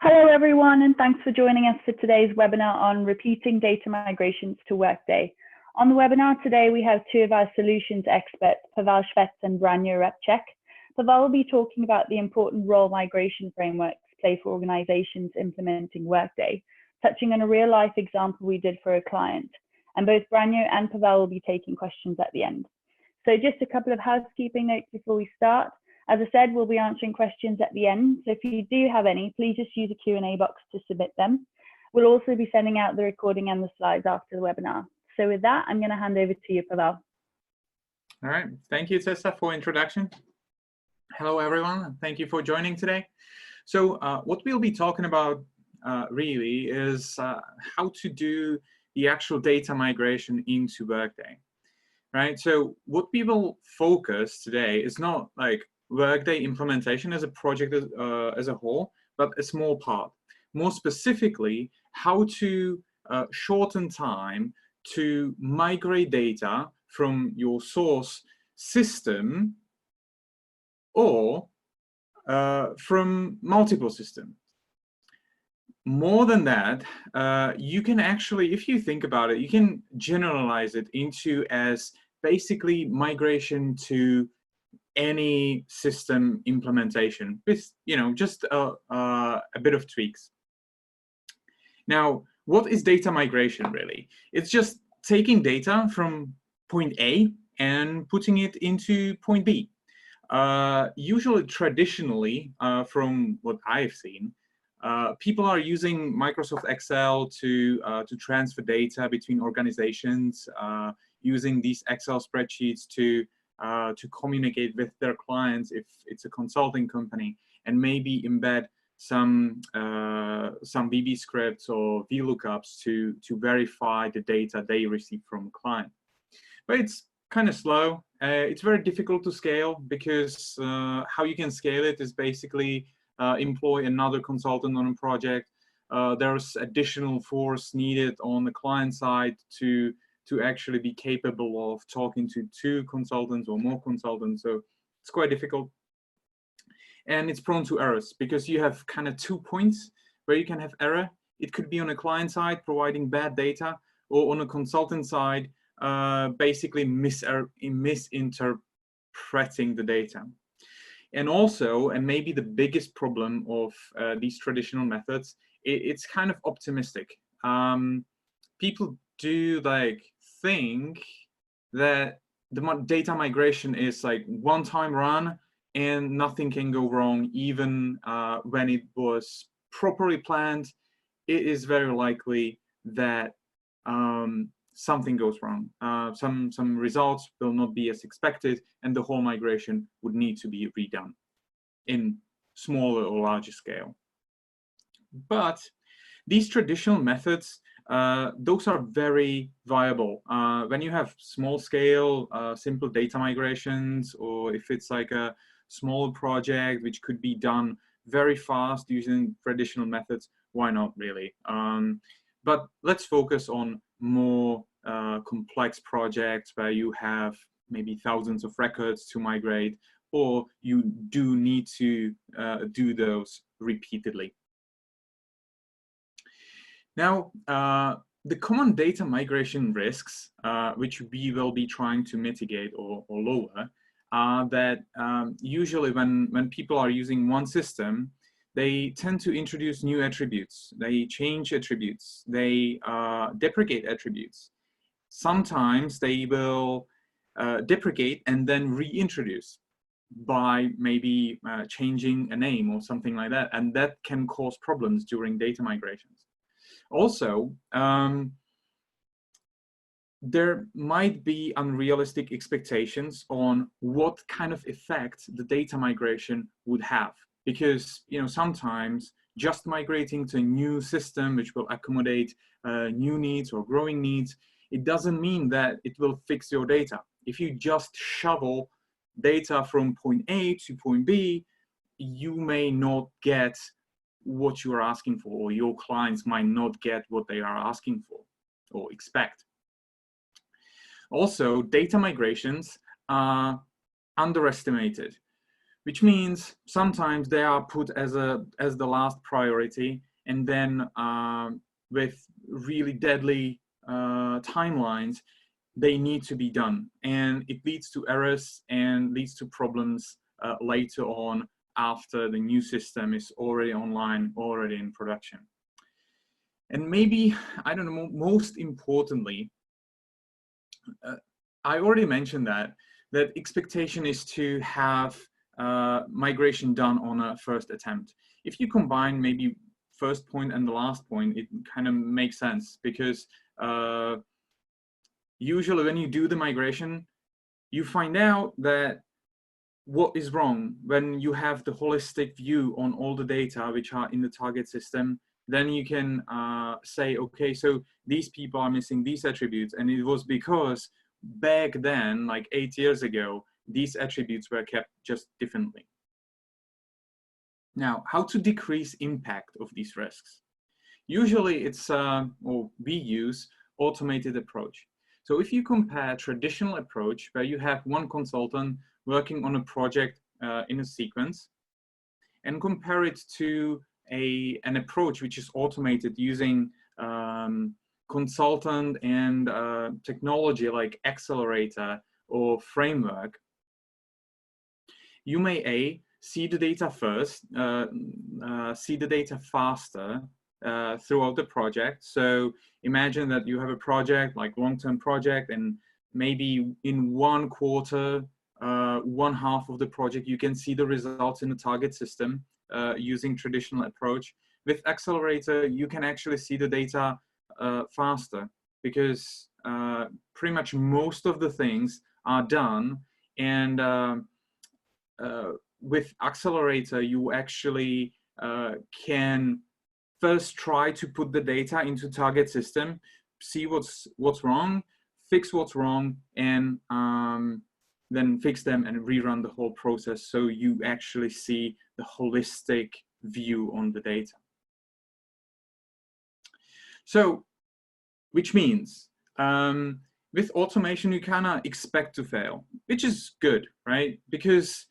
Hello everyone, and thanks for joining us for today's webinar on repeating data migrations to Workday. On the webinar today, we have two of our solutions experts, Pavel Shvets and Branyo Repchek. Pavel will be talking about the important role migration frameworks play for organizations implementing Workday, touching on a real-life example we did for a client. And both Branyo and Pavel will be taking questions at the end. So just a couple of housekeeping notes before we start. As I said, we'll be answering questions at the end. So if you do have any, please just use the Q&A box to submit them. We'll also be sending out the recording and the slides after the webinar. So with that, I'm going to hand over to you, Pavel. All right. Thank you, Tessa, for introduction. Hello, everyone. Thank you for joining today. So what we'll be talking about really is how to do the actual data migration into Workday, right? So what we will focus today is not like Workday implementation as a project as a whole, but a small part. More specifically, how to shorten time to migrate data from your source system or from multiple systems. More than that, you can actually, if you think about it, you can generalize it into as basically migration to any system implementation with, just a bit of tweaks. Now, what is data migration really? It's just taking data from point A and putting it into point B. Usually, traditionally, from what I've seen, people are using Microsoft Excel to transfer data between organizations, using these Excel spreadsheets to communicate with their clients if it's a consulting company, and maybe embed some VB scripts or VLOOKUPs to verify the data they receive from a client. But it's kind of slow. It's very difficult to scale because how you can scale it is basically employ another consultant on a project. There's additional force needed on the client side to actually be capable of talking to two consultants or more consultants. So it's quite difficult. And it's prone to errors because you have kind of 2 points where you can have error. It could be on a client side providing bad data, or on a consultant side basically misinterpreting the data. And also, and maybe the biggest problem of these traditional methods, it's kind of optimistic. People do think that the data migration is like one-time run and nothing can go wrong, even when it was properly planned. It is very likely that something goes wrong. Some results will not be as expected, and the whole migration would need to be redone in smaller or larger scale. But these traditional methods, those are very viable. When you have small scale, simple data migrations, or if it's like a small project which could be done very fast using traditional methods, why not really? But let's focus on more complex projects where you have maybe thousands of records to migrate, or you do need to do those repeatedly. Now, the common data migration risks, which we will be trying to mitigate or lower, are that usually when people are using one system, they tend to introduce new attributes, they change attributes, they deprecate attributes. Sometimes they will deprecate and then reintroduce by maybe changing a name or something like that, and that can cause problems during data migrations. Also, there might be unrealistic expectations on what kind of effect the data migration would have, because sometimes just migrating to a new system which will accommodate new needs or growing needs, it doesn't mean that it will fix your data. If you just shovel data from point A to point B, you may not get what you are asking for, or your clients might not get what they are asking for or expect. Also, data migrations are underestimated. which means sometimes they are put as the last priority, and then with really deadly timelines, they need to be done, and it leads to errors and leads to problems later on after the new system is already online, already in production. And maybe, I don't know, most importantly, I already mentioned that expectation is to have migration done on a first attempt. If you combine maybe first point and the last point, it kind of makes sense, because usually when you do the migration, you find out that what is wrong. When you have the holistic view on all the data which are in the target system, then you can say, okay, so these people are missing these attributes, and it was because back then, like 8 years ago, these attributes were kept just differently. Now, how to decrease impact of these risks? Usually it's, or we use automated approach. So if you compare traditional approach, where you have one consultant working on a project in a sequence, and compare it to an approach which is automated using consultant and technology like accelerator or framework, you may see the data first, see the data faster throughout the project. So imagine that you have a project, like long-term project, and maybe in 1 quarter, 1/2 of the project, you can see the results in the target system using traditional approach. With accelerator, you can actually see the data faster, because pretty much most of the things are done. And with accelerator, you actually can first try to put the data into target system, see what's wrong, fix what's wrong, and then fix them and rerun the whole process, so you actually see the holistic view on the data. So, which means with automation, you cannot expect to fail, which is good, right? Because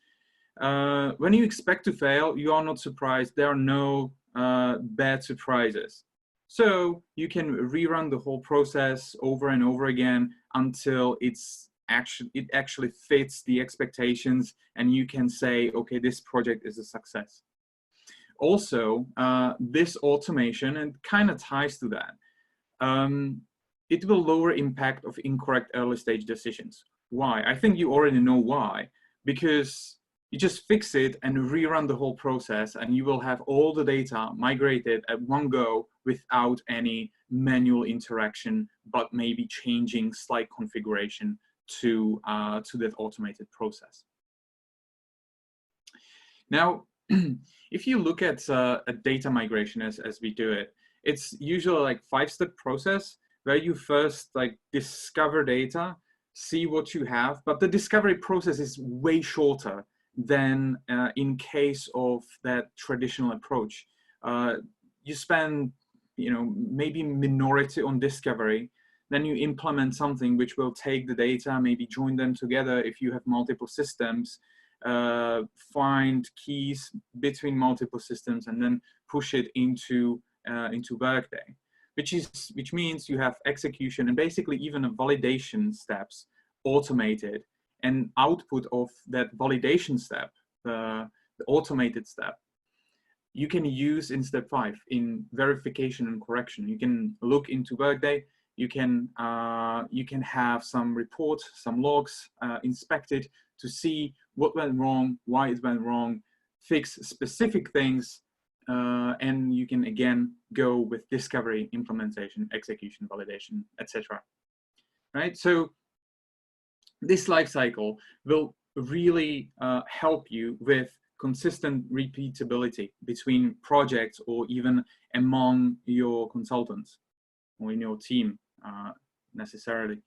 when you expect to fail, you are not surprised. There are no bad surprises. So you can rerun the whole process over and over again until it actually fits the expectations, and you can say, okay, this project is a success. Also, this automation, and kind of ties to that, it will lower impact of incorrect early stage decisions. Why? I think you already know why. Because you just fix it and rerun the whole process, and you will have all the data migrated at one go without any manual interaction, but maybe changing slight configuration to that automated process. Now, if you look at a data migration as we do it, it's usually like 5-step process, where you first like discover data, see what you have, but the discovery process is way shorter than in case of that traditional approach. You spend, maybe minority on discovery, then you implement something which will take the data, maybe join them together if you have multiple systems, find keys between multiple systems, and then push it into Workday, which means you have execution and basically even a validation steps automated, and output of that validation step, the automated step, you can use in step 5 in verification and correction. You can look into Workday. You can have some reports, some logs inspected to see what went wrong, why it went wrong, fix specific things, and you can again go with discovery, implementation, execution, validation, etc. Right? So this life cycle will really help you with consistent repeatability between projects, or even among your consultants or in your team necessarily.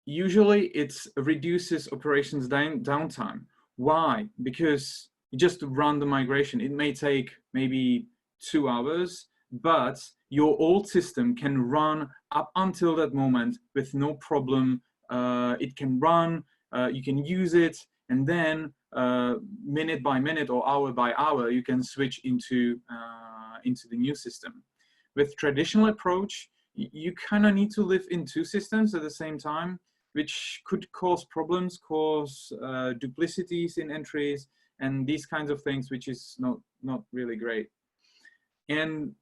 Usually it reduces operations downtime. Why? Because you just run the migration. It may take maybe 2 hours, but your old system can run up until that moment with no problem. It can run, you can use it, and then minute by minute or hour by hour, you can switch into the new system. With traditional approach, you kind of need to live in two systems at the same time, which could cause problems, cause duplicities in entries, and these kinds of things, which is not really great. And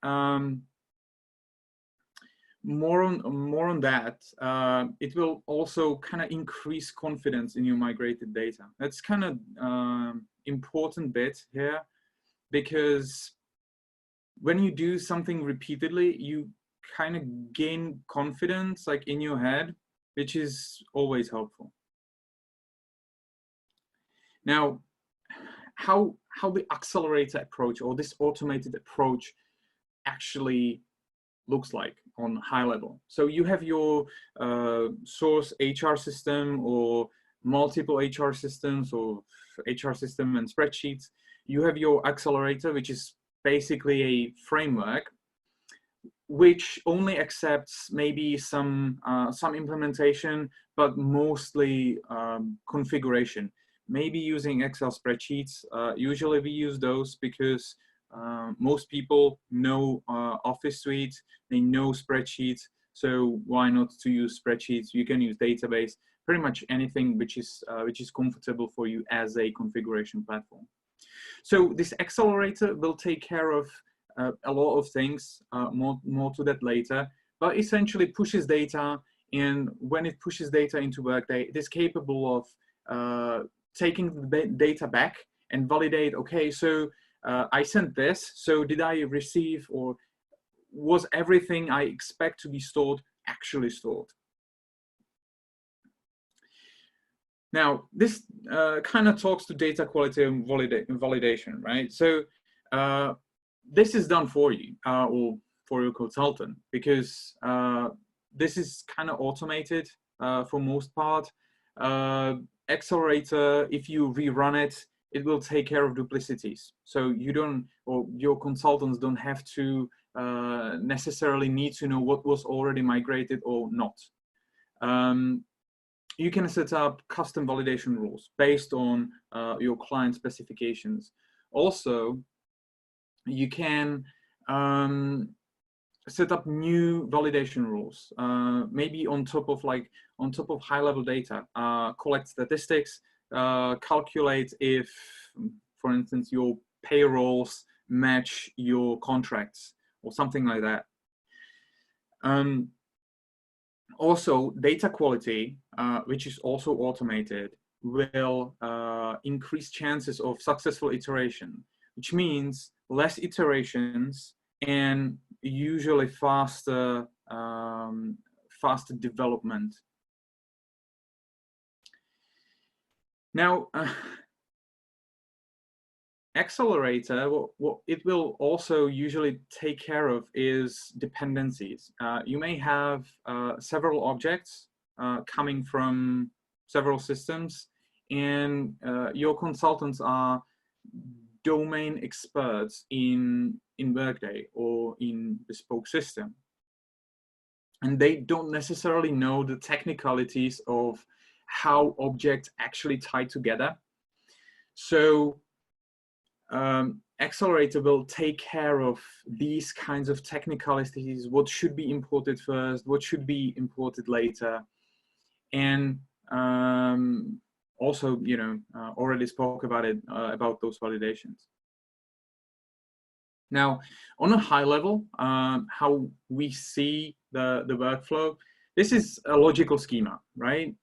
more on that, it will also kind of increase confidence in your migrated data. That's kind of important bit here, because when you do something repeatedly, you kind of gain confidence like in your head, which is always helpful. Now, how the accelerator approach or this automated approach actually looks like on high level. So you have your source HR system or multiple HR systems or HR system and spreadsheets. You have your accelerator, which is basically a framework which only accepts maybe some implementation, but mostly configuration. Maybe using Excel spreadsheets. Usually we use those because most people know Office Suite, they know spreadsheets, so why not to use spreadsheets? You can use database, pretty much anything which is comfortable for you as a configuration platform. So this accelerator will take care of a lot of things, more to that later, but essentially pushes data, and when it pushes data into Workday, it is capable of taking the data back and validate, okay, so I sent this, so did I receive, or was everything I expect to be stored actually stored? Now, this kind of talks to data quality and validation, right? So this is done for you or for your consultant, because this is kind of automated for most part. Accelerator, if you rerun it, it will take care of duplicities. So you don't, or your consultants don't have to necessarily need to know what was already migrated or not. You can set up custom validation rules based on your client specifications. Also, you can set up new validation rules, maybe on top of high-level data, collect statistics, calculate if, for instance, your payrolls match your contracts or something like that. Also, data quality, which is also automated, will increase chances of successful iteration, which means less iterations and usually faster development. Now, accelerator, what it will also usually take care of is dependencies. You may have several objects coming from several systems, and your consultants are domain experts in Workday or in bespoke system, and they don't necessarily know the technicalities of how objects actually tie together. So accelerator will take care of these kinds of technicalities, what should be imported first, what should be imported later, and also, already spoke about it, about those validations. Now, on a high level, how we see the workflow, this is a logical schema, right?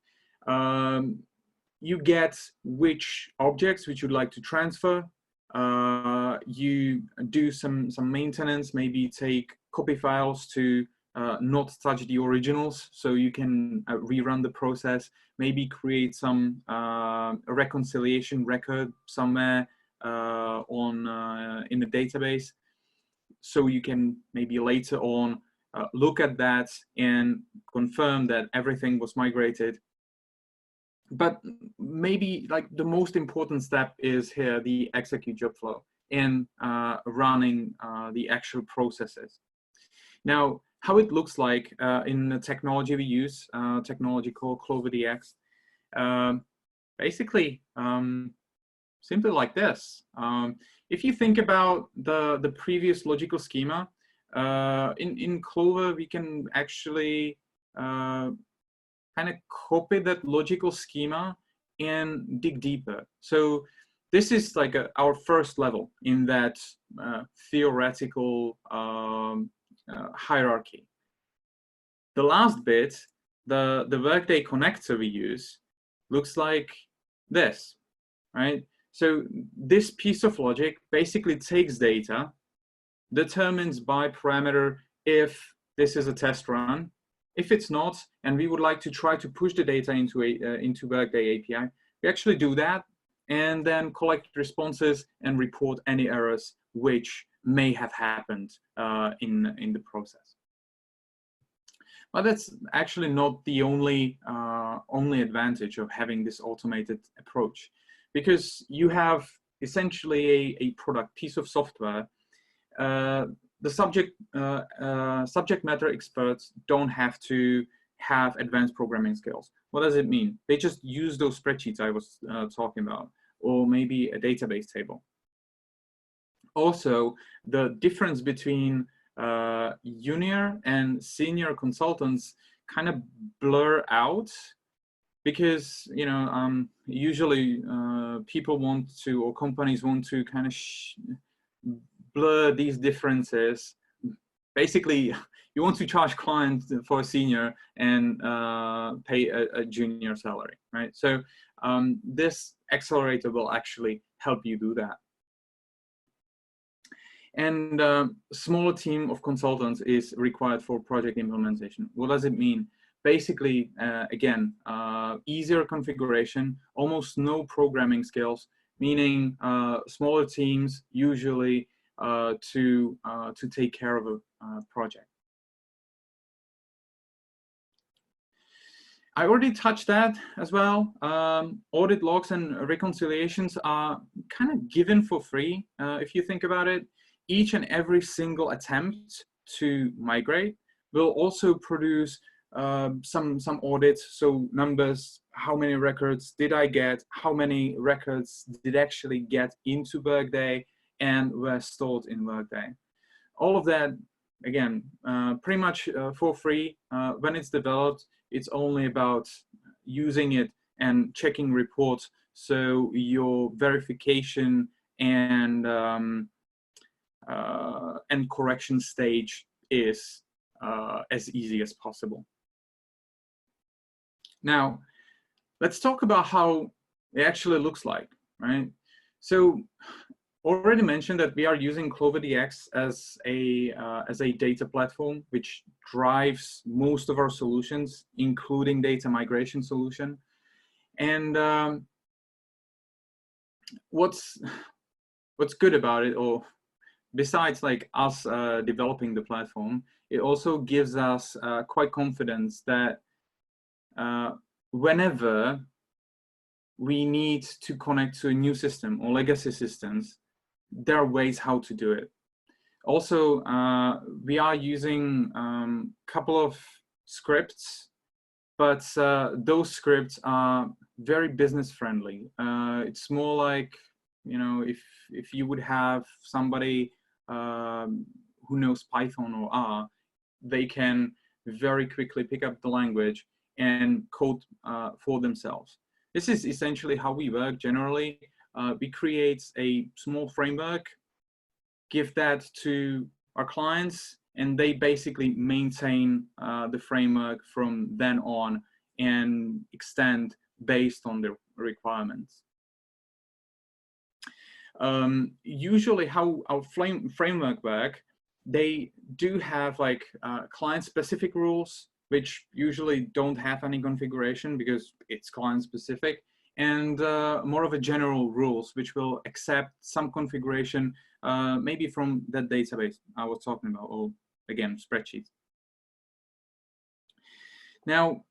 You get which objects which you'd like to transfer. You do some maintenance, maybe take copy files to not touch the originals, so you can rerun the process, maybe create some reconciliation record somewhere in the database, so you can maybe later on look at that and confirm that everything was migrated. But maybe like the most important step is here the execute job flow and running the actual processes. Now, how it looks like in the technology we use, technology called CloverDX. basically simply like this. If you think about the previous logical schema, in Clover, we can actually kind of copy that logical schema and dig deeper. So this is like our first level in that theoretical hierarchy. The last bit, the Workday connector we use, looks like this, right? So this piece of logic basically takes data, determines by parameter if this is a test run. If it's not, and we would like to try to push the data into Workday API, we actually do that, and then collect responses and report any errors which may have happened in the process. But that's actually not the only advantage of having this automated approach, because you have essentially a product piece of software. The subject matter experts don't have to have advanced programming skills. What does it mean? They just use those spreadsheets I was talking about, or maybe a database table. Also, the difference between junior and senior consultants kind of blur out, because usually people want to, or companies want to kind of blur these differences. Basically, you want to charge clients for a senior and pay a junior salary, right? So this accelerator will actually help you do that. And a smaller team of consultants is required for project implementation. What does it mean? Basically, again, easier configuration, almost no programming skills, meaning smaller teams usually to take care of a project. I already touched that as well. Audit logs and reconciliations are kind of given for free, if you think about it. Each and every single attempt to migrate will also produce some audits, so numbers, how many records did I get, how many records did actually get into Workday and were stored in Workday. All of that, again, pretty much for free. When it's developed, it's only about using it and checking reports, so your verification and correction stage is as easy as possible. Now, let's talk about how it actually looks like, right? So, already mentioned that we are using CloverDX as a data platform, which drives most of our solutions, including data migration solution. And what's good about it, or besides like us developing the platform, it also gives us quite confidence that whenever we need to connect to a new system or legacy systems, there are ways how to do it. Also, we are using a couple of scripts, but those scripts are very business friendly. It's more like, if you would have somebody who knows Python or R, they can very quickly pick up the language and code for themselves. This is essentially how we work generally. We create a small framework, give that to our clients, and they basically maintain the framework from then on and extend based on their requirements. Usually how our framework work, they do have like client-specific rules, which usually don't have any configuration because it's client-specific, and more of a general rules, which will accept some configuration, maybe from that database I was talking about, or again, spreadsheets. Now,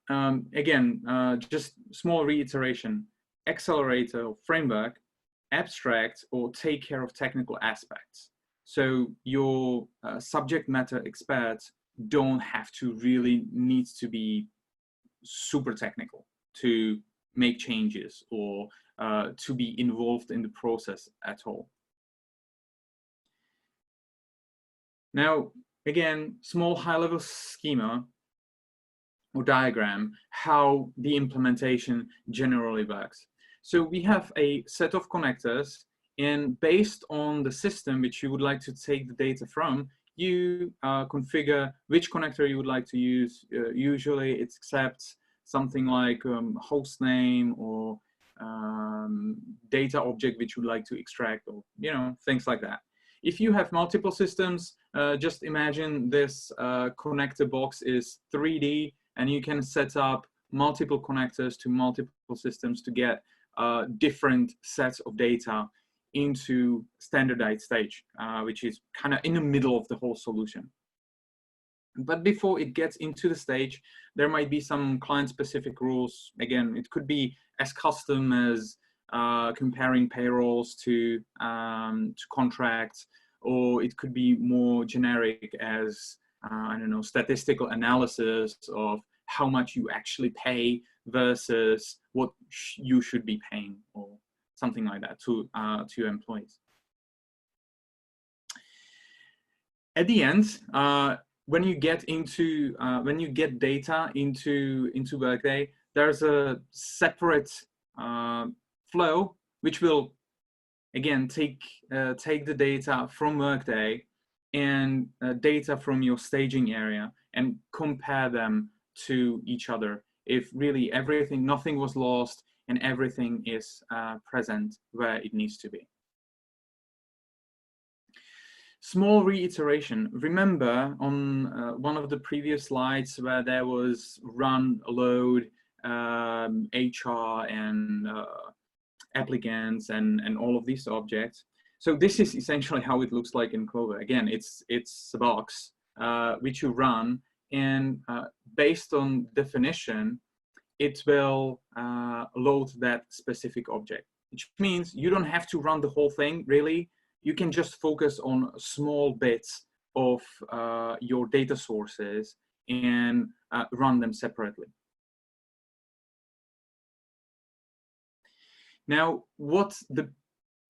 again, just small reiteration, accelerator or framework abstract or take care of technical aspects. So your subject matter experts don't have to really need to be super technical to make changes or to be involved in the process at all. Now, again, small high-level schema or diagram, how the implementation generally works. So we have a set of connectors, and based on the system which you would like to take the data from, you configure which connector you would like to use. Usually it accepts something like host name or data object which you would like to extract, or things like that. If you have multiple systems, just imagine this connector box is 3D, and you can set up multiple connectors to multiple systems to get different sets of data into standardized stage, which is kind of in the middle of the whole solution. But before it gets into the stage, there might be some client-specific rules. Again, it could be as custom as comparing payrolls to contracts, or it could be more generic as I don't know, statistical analysis of how much you actually pay versus what you should be paying, or something like that to your employees. At the end, when you get data into Workday, there's a separate flow which will again take the data from Workday and data from your staging area and compare them to each other. If really nothing was lost and everything is present where it needs to be. Small reiteration. Remember on one of the previous slides where there was run, load, HR and applicants and all of these objects. So this is essentially how it looks like in Clover. Again, it's a box which you run, and based on definition, it will load that specific object, which means you don't have to run the whole thing, really. You can just focus on small bits of your data sources and run them separately. Now, what the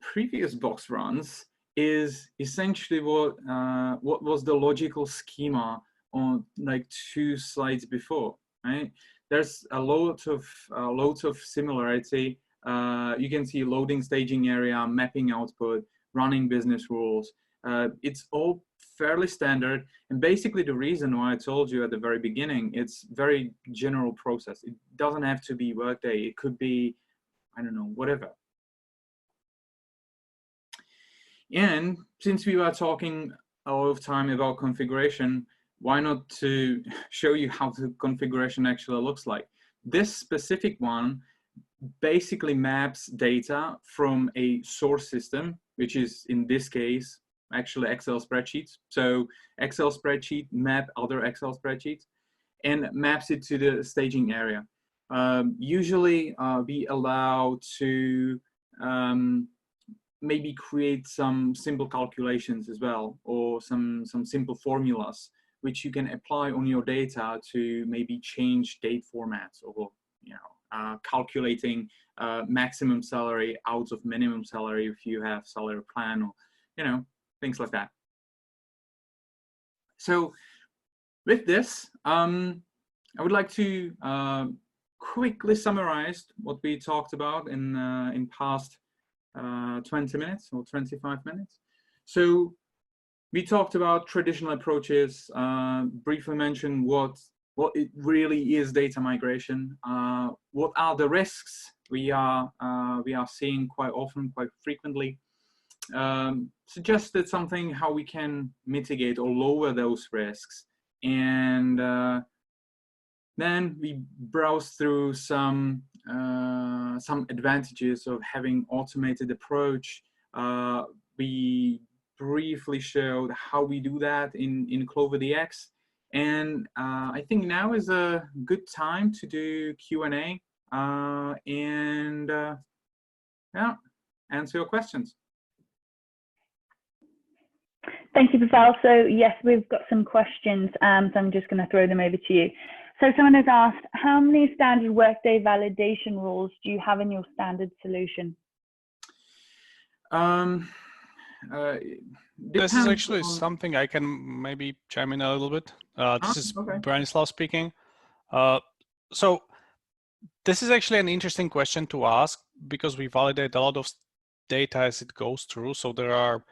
previous box runs is essentially what was the logical schema on like 2 slides before, right? There's a lot of similarity. You can see loading staging area, mapping output, running business rules. It's all fairly standard, and basically the reason why I told you at the very beginning, it's very general process. It doesn't have to be Workday. It could be, I don't know, whatever. And since we were talking a lot of time about configuration, why not to show you how the configuration actually looks like? This specific one basically maps data from a source system, which is in this case actually Excel spreadsheets. So Excel spreadsheet map other Excel spreadsheets and maps it to the staging area. Usually we allow to maybe create some simple calculations as well, or some simple formulas which you can apply on your data to maybe change date formats, or calculating maximum salary out of minimum salary if you have salary plan, or things like that. So with this, I would like to quickly summarize what we talked about in past 20 minutes or 25 minutes. So we talked about traditional approaches, briefly mentioned what it really is data migration, what are the risks we are seeing quite often, quite frequently, suggested something how we can mitigate or lower those risks, and then we browsed through some advantages of having automated approach. We briefly showed how we do that in CloverDX, and I think now is a good time to do Q&A and yeah, answer your questions. Thank you, Pavel. So yes, we've got some questions, so I'm just going to throw them over to you. So someone has asked, how many standard Workday validation rules do you have in your standard solution? This is actually something I can maybe chime in a little bit. This is okay. Branislav speaking. So this is actually an interesting question to ask because we validate a lot of data as it goes through. So there are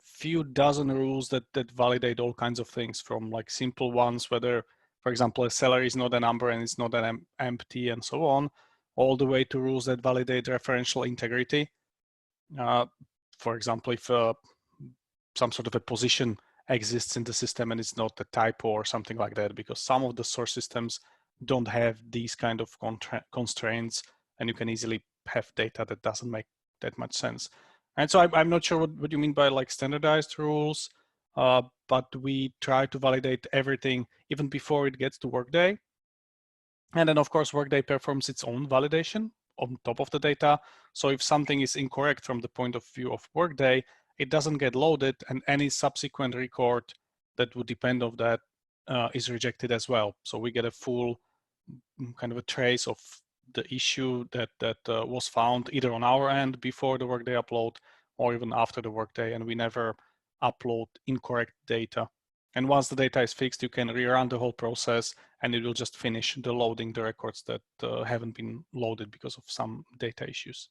few dozen rules that validate all kinds of things, from like simple ones, whether, for example, a salary is not a number and it's not an empty and so on, all the way to rules that validate referential integrity. For example, if some sort of a position exists in the system and it's not a typo or something like that, because some of the source systems don't have these kind of constraints, and you can easily have data that doesn't make that much sense. And so I'm not sure what you mean by like standardized rules, but we try to validate everything even before it gets to Workday. And then of course, Workday performs its own validation on top of the data. So if something is incorrect from the point of view of Workday, it doesn't get loaded, and any subsequent record that would depend on that is rejected as well. So we get a full kind of a trace of the issue that was found either on our end before the Workday upload or even after the Workday, and we never upload incorrect data. And once the data is fixed, you can rerun the whole process and it will just finish the loading the records that haven't been loaded because of some data issues.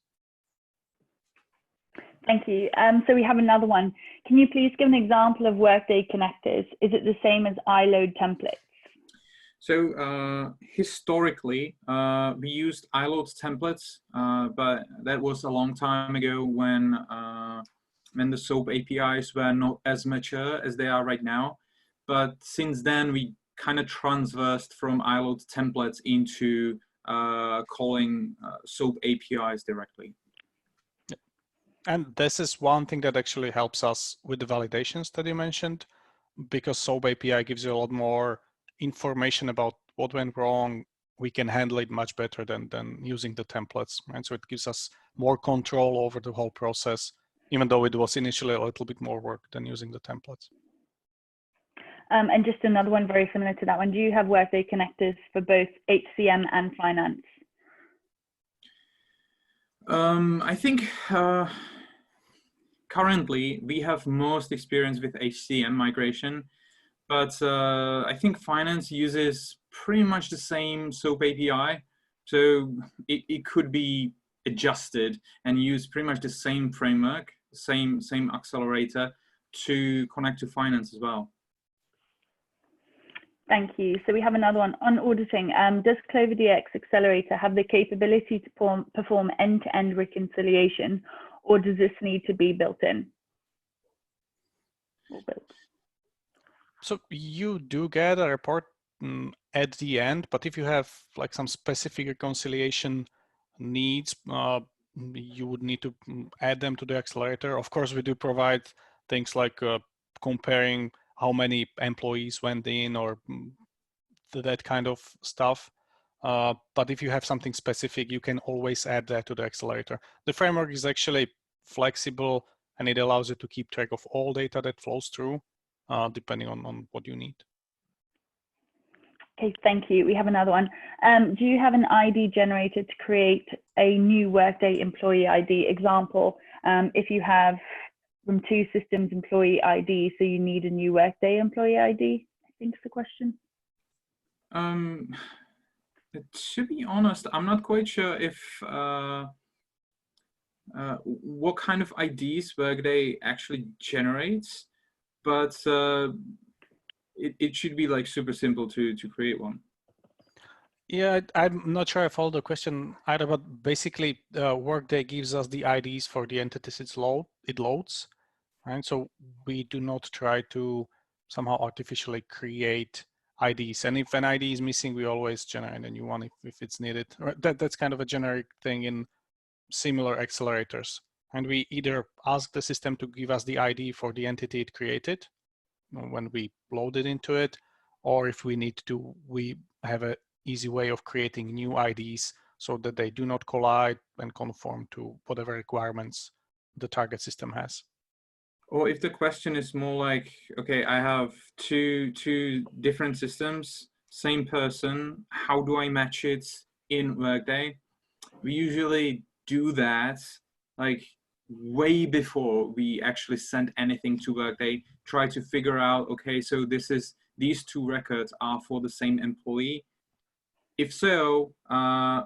Thank you. So we have another one. Can you please give an example of Workday connectors? Is it the same as iLoad templates? So historically, we used iLoad templates, but that was a long time ago when the SOAP APIs were not as mature as they are right now. But since then, we kind of transversed from iLoad templates into calling SOAP APIs directly. And this is one thing that actually helps us with the validations that you mentioned, because SOAP API gives you a lot more information about what went wrong. We can handle it much better than using the templates. And so it gives us more control over the whole process, even though it was initially a little bit more work than using the templates. And just another one very similar to that one. Do you have Workday connectors for both HCM and Finance? I think currently we have most experience with HCM migration, but I think Finance uses pretty much the same SOAP API. So it could be adjusted and use pretty much the same framework, same accelerator to connect to Finance as well. Thank you. So we have another one on auditing. Does CloverDX Accelerator have the capability to perform end-to-end reconciliation, or does this need to be built in? So you do get a report at the end, but if you have like some specific reconciliation needs, you would need to add them to the accelerator. Of course, we do provide things like comparing how many employees went in or that kind of stuff. But if you have something specific, you can always add that to the accelerator. The framework is actually flexible and it allows you to keep track of all data that flows through, depending on what you need. Okay, thank you. We have another one. Do you have an ID generator to create a new Workday employee ID? Example, if you have from two systems employee ID, so you need a new Workday employee ID, I think is the question. To be honest, I'm not quite sure if what kind of IDs Workday actually generates, but it should be like super simple to create one. Yeah, I'm not sure I follow the question either, but basically Workday gives us the IDs for the entities it loads, right? So we do not try to somehow artificially create IDs. And if an ID is missing, we always generate a new one if it's needed. That's kind of a generic thing in similar accelerators. And we either ask the system to give us the ID for the entity it created when we load it into it, or if we need to, we have an easy way of creating new IDs so that they do not collide and conform to whatever requirements the target system has. Or if the question is more like, okay, I have two different systems, same person, how do I match it in Workday? We usually do that like way before we actually send anything to Workday, try to figure out, okay, so these two records are for the same employee. If so,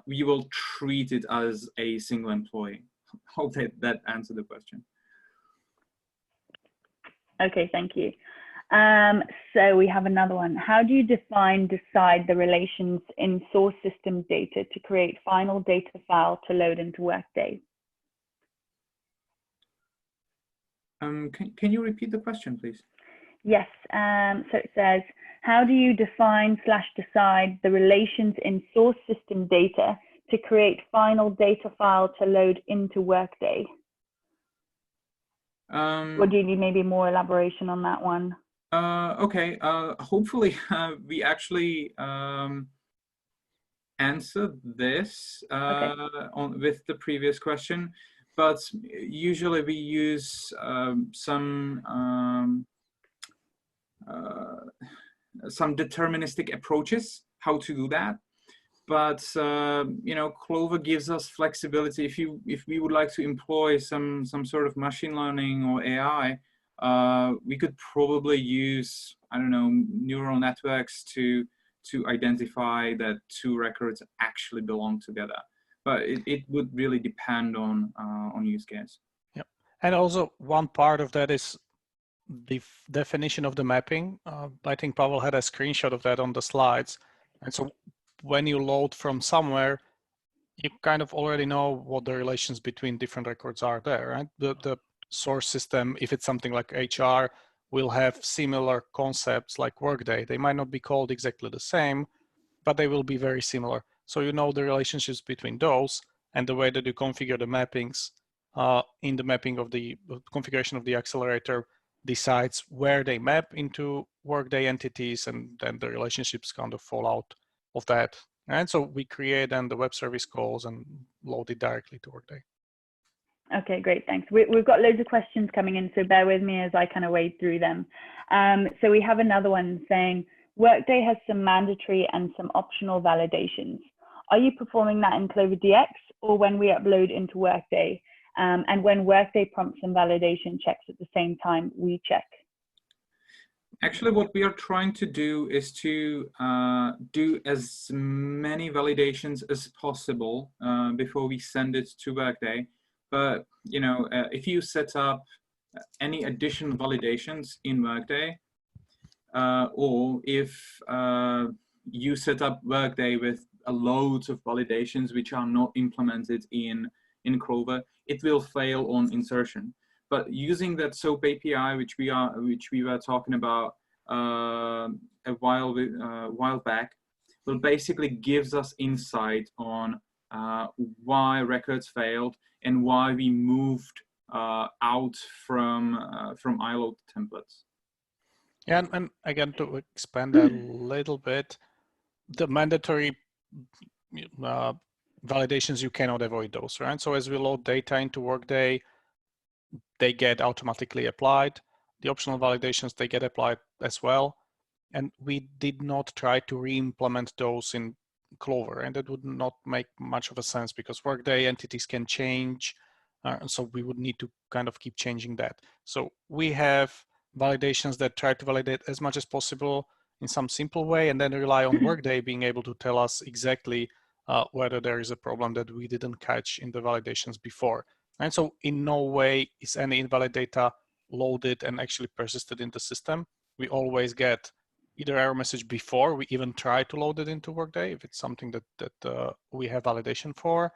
we will treat it as a single employee. Hope that answered the question. Okay, thank you. So we have another one. How do you decide the relations in source system data to create final data file to load into Workday? Can you repeat the question, please? Yes, so it says, how do you define/decide the relations in source system data to create final data file to load into Workday? Or do you need maybe more elaboration on that one? Okay, hopefully we actually answered this with the previous question, but usually we use some deterministic approaches how to do that. But you know, Clover gives us flexibility. If we would like to employ some sort of machine learning or AI, we could probably use, I don't know, neural networks to identify that two records actually belong together. But it would really depend on use case. Yep. And also one part of that is the definition of the mapping. I think Pavel had a screenshot of that on the slides. And so when you load from somewhere, you kind of already know what the relations between different records are there, right? The source system, if it's something like HR, will have similar concepts like Workday. They might not be called exactly the same, but they will be very similar. So you know the relationships between those, and the way that you configure the mappings in the mapping of the configuration of the accelerator decides where they map into Workday entities, and then the relationships kind of fall out of that. And so we create then the web service calls and load it directly to Workday. Okay, great, thanks. We've got loads of questions coming in, so bear with me as I kind of wade through them. So we have another one saying, Workday has some mandatory and some optional validations. Are you performing that in CloverDX or when we upload into Workday? And when Workday prompts some validation checks at the same time, we check? Actually, what we are trying to do is to do as many validations as possible before we send it to Workday. But you know, if you set up any additional validations in Workday, or if you set up Workday with a load of validations which are not implemented in Clover, it will fail on insertion. But using that SOAP API, which we were talking about a while back, will basically gives us insight on why records failed and why we moved out from iLoad templates. Yeah, and again, to expand that a little bit, the mandatory validations, you cannot avoid those, right? So as we load data into Workday, they get automatically applied. The optional validations, they get applied as well. And we did not try to re-implement those in Clover, and that would not make much of a sense because Workday entities can change. So we would need to kind of keep changing that. So we have validations that try to validate as much as possible in some simple way, and then rely on Workday being able to tell us exactly whether there is a problem that we didn't catch in the validations before. And so in no way is any invalid data loaded and actually persisted in the system. We always get either error message before we even try to load it into Workday, if it's something that we have validation for,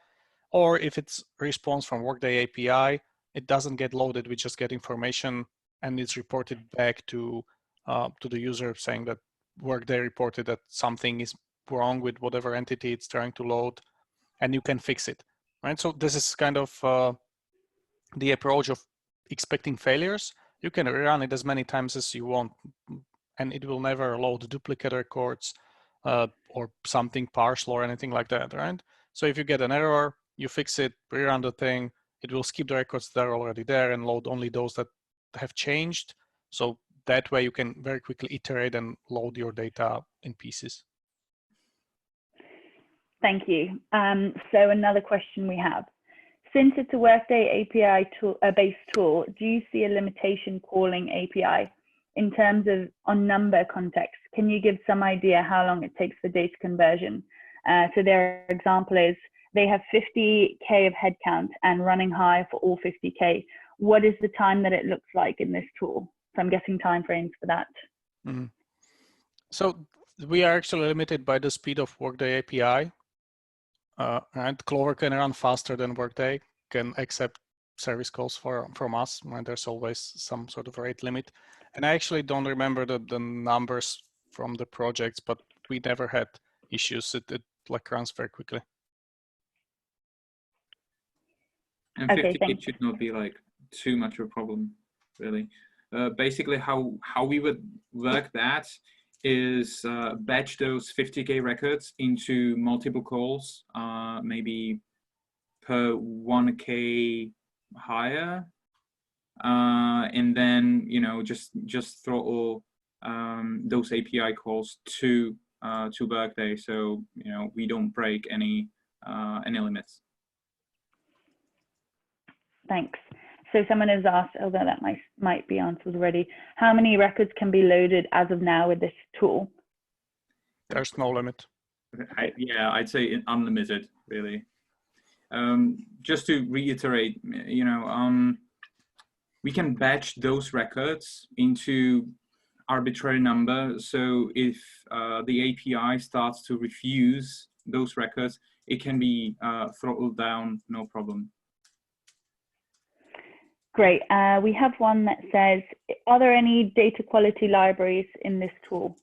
or if it's response from Workday API, it doesn't get loaded, we just get information and it's reported back to the user saying that Workday reported that something is wrong with whatever entity it's trying to load, and you can fix it, right? So this is kind of the approach of expecting failures. You can rerun it as many times as you want, and it will never load duplicate records or something partial or anything like that, right? So if you get an error, you fix it, rerun the thing, it will skip the records that are already there and load only those that have changed. So that way you can very quickly iterate and load your data in pieces. Thank you. So another question we have. Since it's a Workday API-based tool, do you see a limitation calling API in terms of on number context? Can you give some idea how long it takes for data conversion? So their example is they have 50K of headcount and running high for all 50K. What is the time that it looks like in this tool? So I'm guessing timeframes for that. Mm-hmm. So we are actually limited by the speed of Workday API. And Clover can run faster than Workday, can accept service calls from us, and there's always some sort of rate limit. And I actually don't remember the numbers from the projects, but we never had issues. It like runs very quickly. And Okay, 50K should not be like too much of a problem, really. Basically, how we would work that is batch those 50K records into multiple calls, maybe per 1K higher, and then just throw all those API calls to Workday, so we don't break any limits. Thanks. So someone has asked, although that might be answered already, how many records can be loaded as of now with this tool? There's no limit. I'd say unlimited, really. Just to reiterate, we can batch those records into arbitrary number. So if the API starts to refuse those records, it can be throttled down, no problem. Great. We have one that says, are there any data quality libraries in this tool?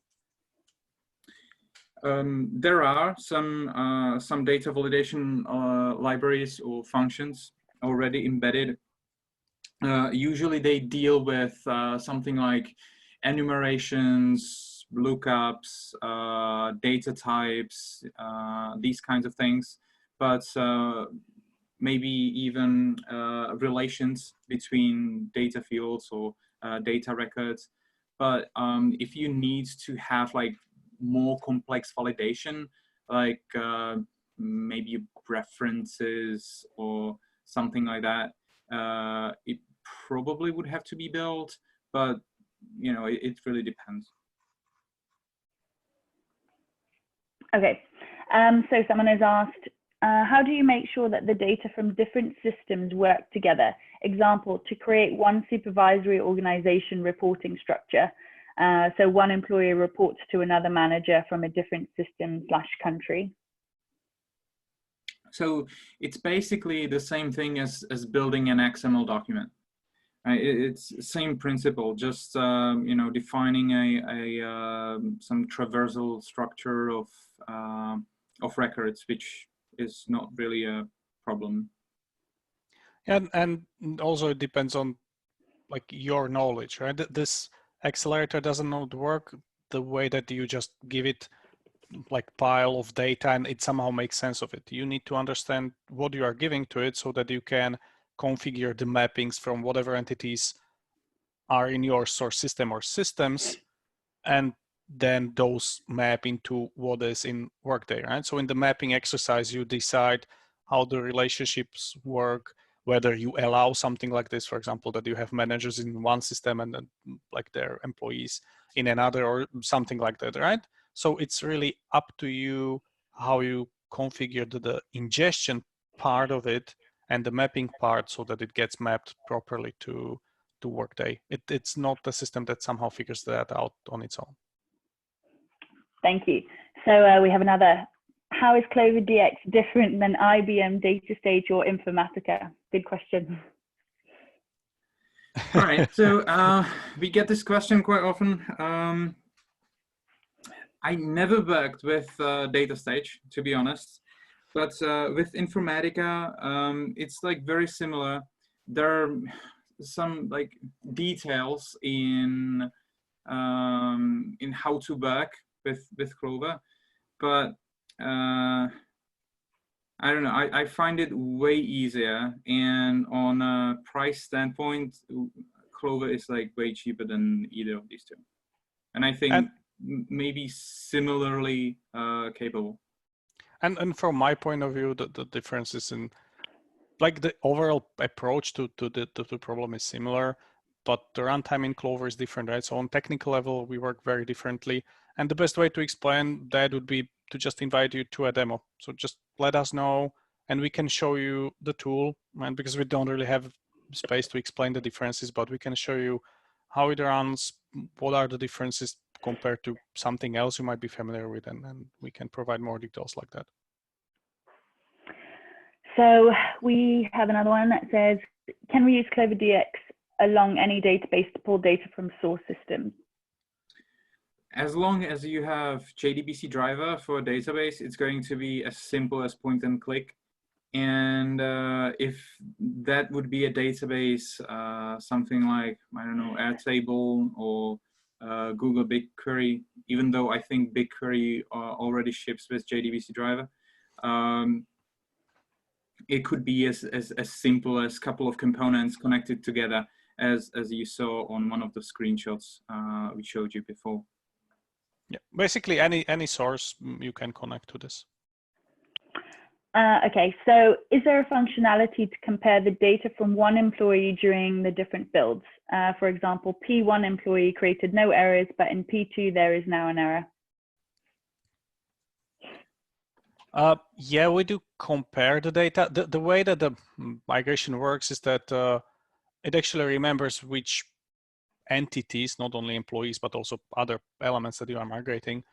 There are some data validation libraries or functions already embedded. Usually they deal with something like enumerations, lookups, data types, these kinds of things, but maybe even relations between data fields or data records. But if you need to have like more complex validation, like maybe references or something like that, it probably would have to be built, but it really depends. Okay, so someone has asked, how do you make sure that the data from different systems work together? Example, to create one supervisory organization reporting structure. So one employee reports to another manager from a different system/country. So it's basically the same thing as building an XML document. It's the same principle, just defining some traversal structure of records, which is not really a problem. And also it depends on like your knowledge, right? This accelerator doesn't not work the way that you just give it like pile of data and it somehow makes sense of it. You need to understand what you are giving to it so that you can configure the mappings from whatever entities are in your source system or systems, and then those map into what is in Workday, right? So in the mapping exercise, you decide how the relationships work, whether you allow something like this, for example, that you have managers in one system and then like their employees in another or something like that, right? So it's really up to you how you configure the ingestion part of it and the mapping part so that it gets mapped properly to Workday. It's not a system that somehow figures that out on its own. Thank you. So we have another. How is CloverDX different than IBM DataStage or Informatica? Good question. All right, so we get this question quite often. I never worked with DataStage, to be honest, but with Informatica, it's like very similar. There are some like details in how to work with Clover, but I don't know. I find it way easier, and on a price standpoint, Clover is like way cheaper than either of these two, and I think maybe similarly capable. And from my point of view, the difference is in like the overall approach to the problem is similar, but the runtime in Clover is different, right? So on technical level, we work very differently. And the best way to explain that would be to just invite you to a demo. So just let us know and we can show you the tool. And because we don't really have space to explain the differences, but we can show you how it runs, what are the differences compared to something else you might be familiar with, and we can provide more details like that. So we have another one that says, can we use CloverDX along any database to pull data from source systems? As long as you have JDBC driver for a database, it's going to be as simple as point and click. And if that would be a database, something like, I don't know, Airtable or Google BigQuery, even though I think BigQuery already ships with JDBC driver, it could be as simple as a couple of components connected together, as you saw on one of the screenshots we showed you before. Yeah, basically any source you can connect to this. Okay, so is there a functionality to compare the data from one employee during the different builds? For example, P1 employee created no errors, but in P2 there is now an error. Yeah, we do compare the data. The way that the migration works is that it actually remembers which entities, not only employees, but also other elements that you are migrating,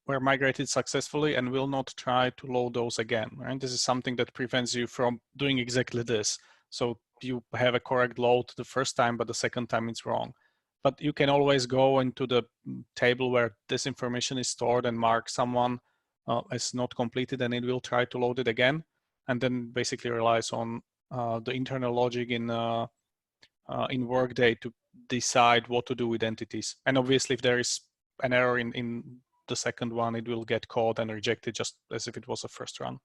were migrated successfully and will not try to load those again, right? This is something that prevents you from doing exactly this. So you have a correct load the first time, but the second time it's wrong. But you can always go into the table where this information is stored and mark someone as not completed, and it will try to load it again, and then basically relies on the internal logic in Workday to decide what to do with entities. And obviously, if there is an error in the second one, it will get caught and rejected just as if it was a first run.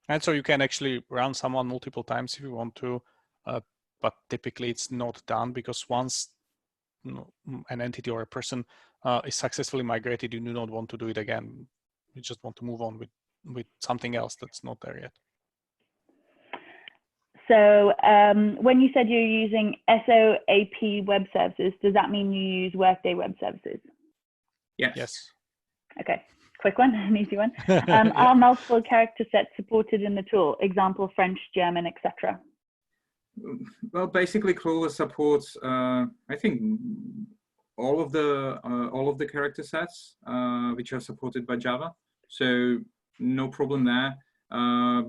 And so you can actually run someone multiple times if you want to, but typically it's not done, because once an entity or a person is successfully migrated, you do not want to do it again. You just want to move on with something else that's not there yet. So when you said you're using SOAP web services, does that mean you use Workday web services? Yes. Okay, quick one, an easy one. Are multiple character sets supported in the tool? Example, French, German, etc. Well, basically, Clover supports, I think, all of the character sets which are supported by Java. So no problem there.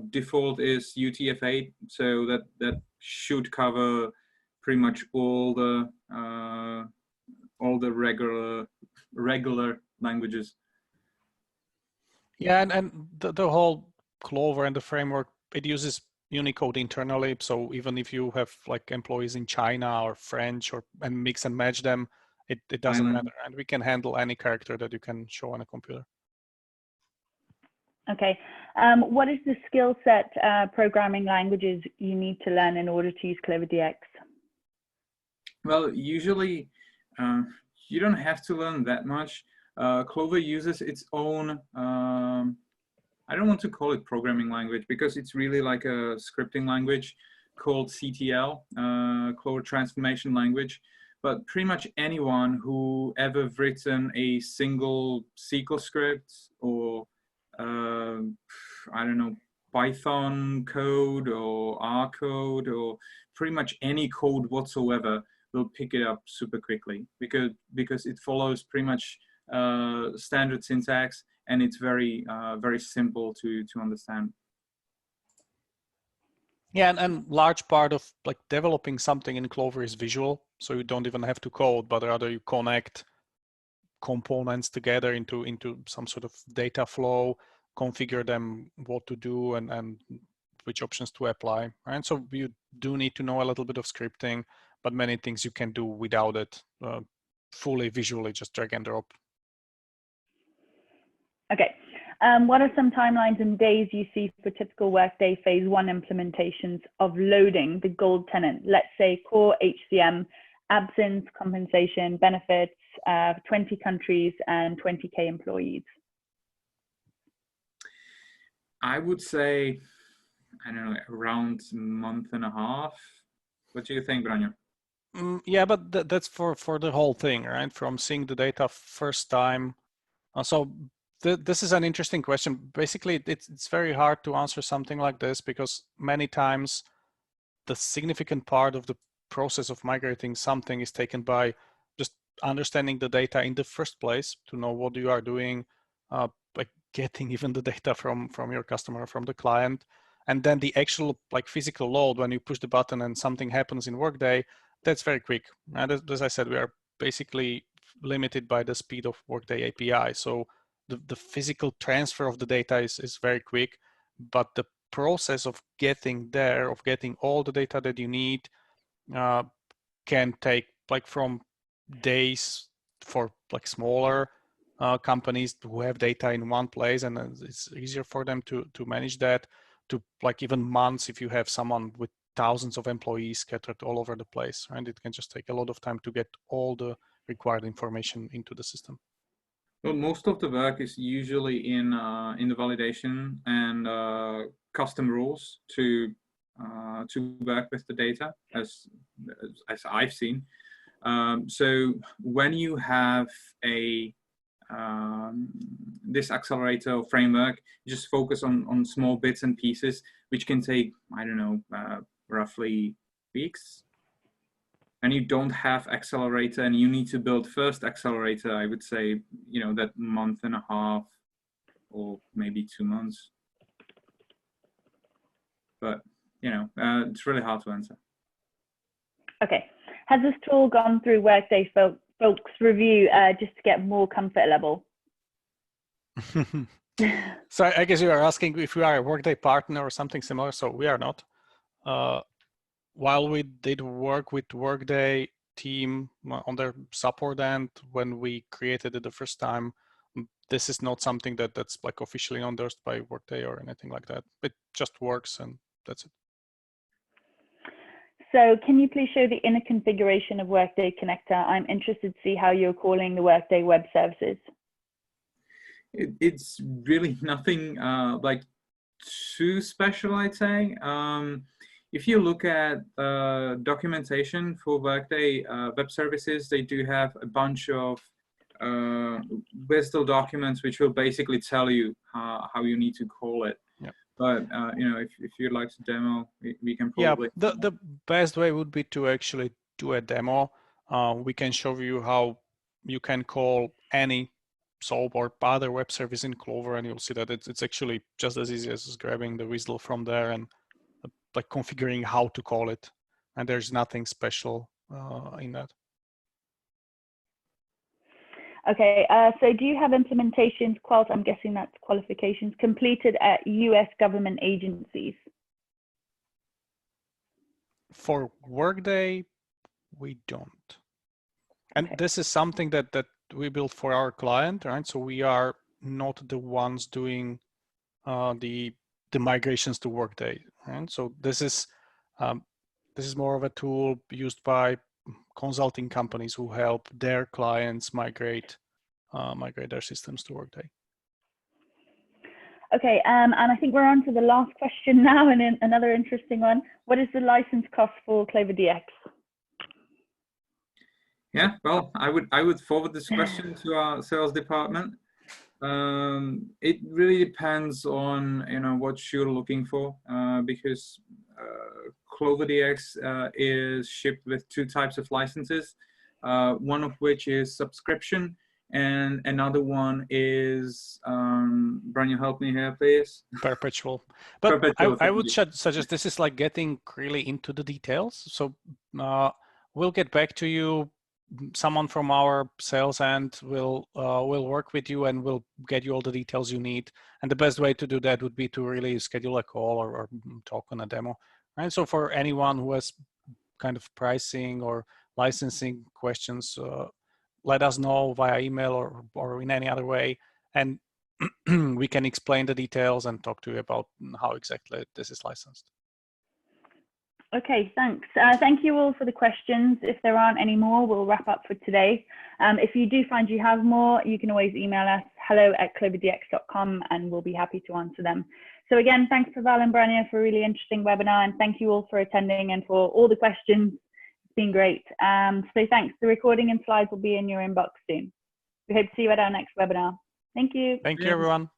Default is UTF-8, so that should cover pretty much all the regular languages. Yeah, and the whole Clover and the framework, it uses Unicode internally. So even if you have like employees in China or French and mix and match them, it doesn't matter. And we can handle any character that you can show on a computer. Okay. What is the skill set programming languages you need to learn in order to use CloverDX? Well, usually you don't have to learn that much. Clover uses its own, I don't want to call it programming language, because it's really like a scripting language called CTL, Clover Transformation Language. But pretty much anyone who ever written a single SQL script or I don't know, Python code or R code or pretty much any code whatsoever will pick it up super quickly, because it follows pretty much standard syntax, and it's very simple to understand. Yeah, and large part of like developing something in Clover is visual, so you don't even have to code, but rather you connect components together into some sort of data flow, configure them what to do and which options to apply. And so you do need to know a little bit of scripting, but many things you can do without it, fully visually, just drag and drop. Okay. What are some timelines and days you see for typical Workday phase 1 implementations of loading the gold tenant? Let's say core HCM, absence, compensation, benefits, 20 countries and 20K employees. I would say, I don't know, around a month and a half. What do you think, Branja? Yeah, but that's for the whole thing, right? From seeing the data first time. So this is an interesting question. Basically, it's very hard to answer something like this because many times the significant part of the process of migrating something is taken by just understanding the data in the first place to know what you are doing, like getting even the data from your customer, from the client, and then the actual like physical load when you push the button and something happens in Workday, that's very quick. And as I said, we are basically limited by the speed of Workday API. So the physical transfer of the data is very quick, but the process of getting there, of getting all the data that you need, can take like from days for like smaller companies who have data in one place, and it's easier for them to manage that, to like even months if you have someone with thousands of employees scattered all over the place, and it can just take a lot of time to get all the required information into the system. Well, most of the work is usually in the validation and custom rules to work with the data, as I've seen. So when you have a this accelerator or framework, you just focus on small bits and pieces, which can take, I don't know, roughly weeks. And you don't have accelerator and you need to build first accelerator, I would say, you know, that month and a half or maybe 2 months. But, you know, it's really hard to answer. Okay. Has this tool gone through Workday folks review just to get more comfort level? So I guess you are asking if we are a Workday partner or something similar. So we are not. While we did work with Workday team on their support end when we created it the first time, this is not something that's like officially endorsed by Workday or anything like that. It just works and that's it. So can you please show the inner configuration of Workday Connector? I'm interested to see how you're calling the Workday web services. It's really nothing like too special, I'd say. If you look at documentation for Workday web services, they do have a bunch of WSDL documents which will basically tell you how you need to call it. Yep. But you know, if you'd like to demo, we can probably. Yeah, the best way would be to actually do a demo. We can show you how you can call any SOAP or other web service in Clover, and you'll see that it's actually just as easy as grabbing the WSDL from there and like configuring how to call it. And there's nothing special in that. Okay, so do you have implementations, I'm guessing that's qualifications, completed at US government agencies? For Workday, we don't. And okay. This is something that we built for our client, right? So we are not the ones doing the migrations to Workday, right? So this is more of a tool used by consulting companies who help their clients migrate their systems to Workday. Okay, and I think we're on to the last question now, and another interesting one. What is the license cost for CloverDX? Yeah, well, I would forward this question to our sales department. It really depends on, you know, what you're looking for, because CloverDX is shipped with 2 types of licenses, one of which is subscription, and another one is, Branja, help me here, please. Perpetual. But Perpetual, I would suggest this is like getting really into the details. So we'll get back to you. Someone from our sales end will work with you and will get you all the details you need. And the best way to do that would be to really schedule a call or talk on a demo. Right. So for anyone who has kind of pricing or licensing questions, let us know via email or in any other way, and we can explain the details and talk to you about how exactly this is licensed. Okay, thanks. Thank you all for the questions. If there aren't any more, we'll wrap up for today. If you do find you have more, you can always email us hello@cloverdx.com and we'll be happy to answer them. So again, thanks Pavel and Branya for a really interesting webinar, and thank you all for attending and for all the questions. It's been great. So thanks. The recording and slides will be in your inbox soon. We hope to see you at our next webinar. Thank you. Thank you, everyone.